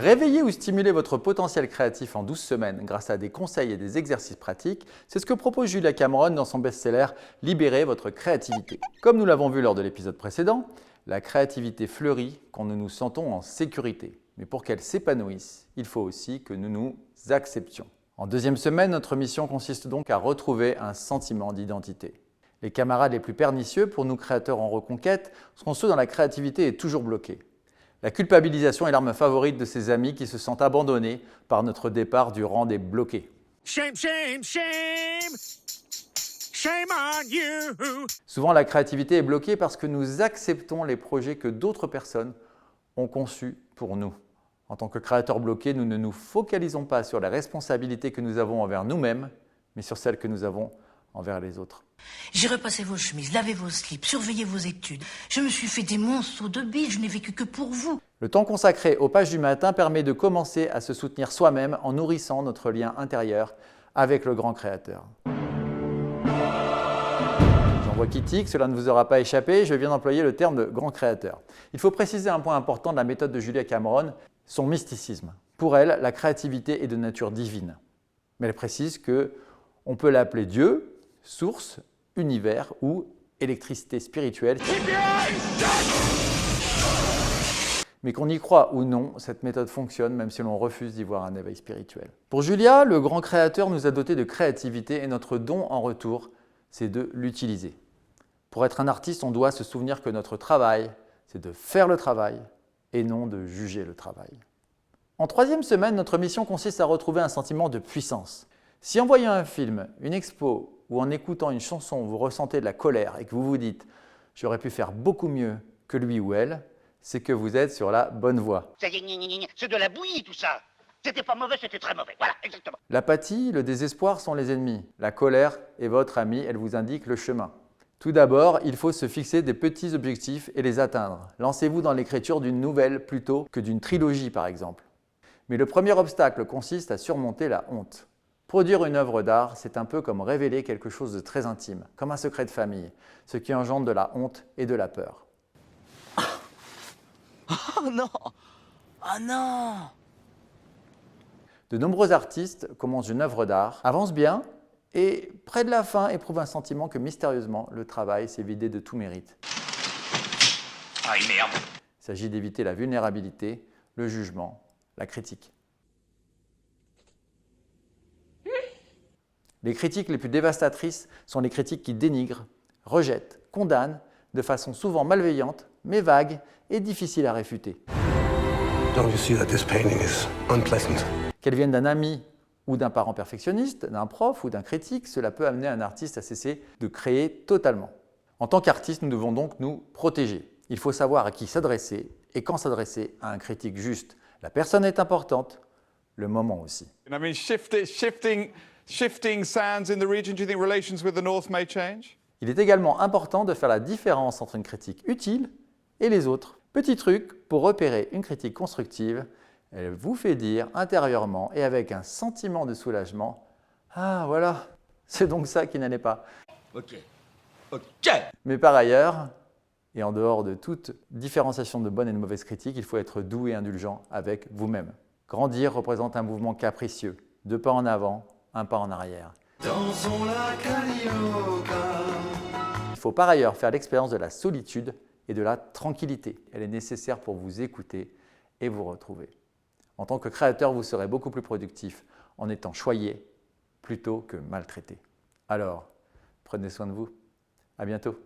Réveiller ou stimuler votre potentiel créatif en 12 semaines grâce à des conseils et des exercices pratiques, c'est ce que propose Julia Cameron dans son best-seller « Libérez votre créativité ». Comme nous l'avons vu lors de l'épisode précédent, la créativité fleurit quand nous nous sentons en sécurité. Mais pour qu'elle s'épanouisse, il faut aussi que nous nous acceptions. En deuxième semaine, notre mission consiste donc à retrouver un sentiment d'identité. Les camarades les plus pernicieux pour nous créateurs en reconquête sont ceux dont la créativité est toujours bloquée. La culpabilisation est l'arme favorite de ces amis qui se sentent abandonnés par notre départ du rang des bloqués. Shame, shame, shame. Shame on you. Souvent, la créativité est bloquée parce que nous acceptons les projets que d'autres personnes ont conçus pour nous. En tant que créateurs bloqués, nous ne nous focalisons pas sur les responsabilités que nous avons envers nous-mêmes, mais sur celles que nous avons envers les autres. J'ai repassé vos chemises, lavé vos slips, surveillé vos études. Je me suis fait des monceaux de billes, je n'ai vécu que pour vous. Le temps consacré aux pages du matin permet de commencer à se soutenir soi-même en nourrissant notre lien intérieur avec le grand créateur. J'en vois qui tique, cela ne vous aura pas échappé, je viens d'employer le terme de grand créateur. Il faut préciser un point important de la méthode de Julia Cameron, son mysticisme. Pour elle, la créativité est de nature divine. Mais elle précise qu'on peut l'appeler Dieu, source, univers ou électricité spirituelle. Mais qu'on y croit ou non, cette méthode fonctionne même si l'on refuse d'y voir un éveil spirituel. Pour Julia, le grand créateur nous a dotés de créativité et notre don en retour, c'est de l'utiliser. Pour être un artiste, on doit se souvenir que notre travail, c'est de faire le travail et non de juger le travail. En troisième semaine, notre mission consiste à retrouver un sentiment de puissance. Si en voyant un film, une expo ou en écoutant une chanson, vous ressentez de la colère et que vous vous dites « j'aurais pu faire beaucoup mieux que lui ou elle », c'est que vous êtes sur la bonne voie. C'est de la bouillie tout ça. C'était pas mauvais, c'était très mauvais. Voilà, exactement. L'apathie, le désespoir sont les ennemis. La colère est votre amie, elle vous indique le chemin. Tout d'abord, il faut se fixer des petits objectifs et les atteindre. Lancez-vous dans l'écriture d'une nouvelle plutôt que d'une trilogie par exemple. Mais le premier obstacle consiste à surmonter la honte. Produire une œuvre d'art, c'est un peu comme révéler quelque chose de très intime, comme un secret de famille, ce qui engendre de la honte et de la peur. Oh non. Oh non. De nombreux artistes commencent une œuvre d'art, avancent bien et, près de la fin, éprouvent un sentiment que mystérieusement, le travail s'est vidé de tout mérite. Ah merde. Il s'agit d'éviter la vulnérabilité, le jugement, la critique. Les critiques les plus dévastatrices sont les critiques qui dénigrent, rejettent, condamnent, de façon souvent malveillante, mais vague et difficile à réfuter. Don't you see that this painting is unpleasant? Qu'elles viennent d'un ami ou d'un parent perfectionniste, d'un prof ou d'un critique, cela peut amener un artiste à cesser de créer totalement. En tant qu'artiste, nous devons donc nous protéger. Il faut savoir à qui s'adresser et quand s'adresser à un critique juste. La personne est importante, le moment aussi. I mean, shifting sands in the region, do you think relations with the North may change? Il est également important de faire la différence entre une critique utile et les autres. Petit truc pour repérer une critique constructive, elle vous fait dire intérieurement et avec un sentiment de soulagement « Ah voilà, c'est donc ça qui n'allait pas ». Ok. Mais par ailleurs, et en dehors de toute différenciation de bonnes et de mauvaises critiques, il faut être doux et indulgent avec vous-même. Grandir représente un mouvement capricieux, 2 pas en avant, 1 pas en arrière. Dansons la carioca. Il faut par ailleurs faire l'expérience de la solitude et de la tranquillité. Elle est nécessaire pour vous écouter et vous retrouver. En tant que créateur, vous serez beaucoup plus productif en étant choyé plutôt que maltraité. Alors, prenez soin de vous. À bientôt.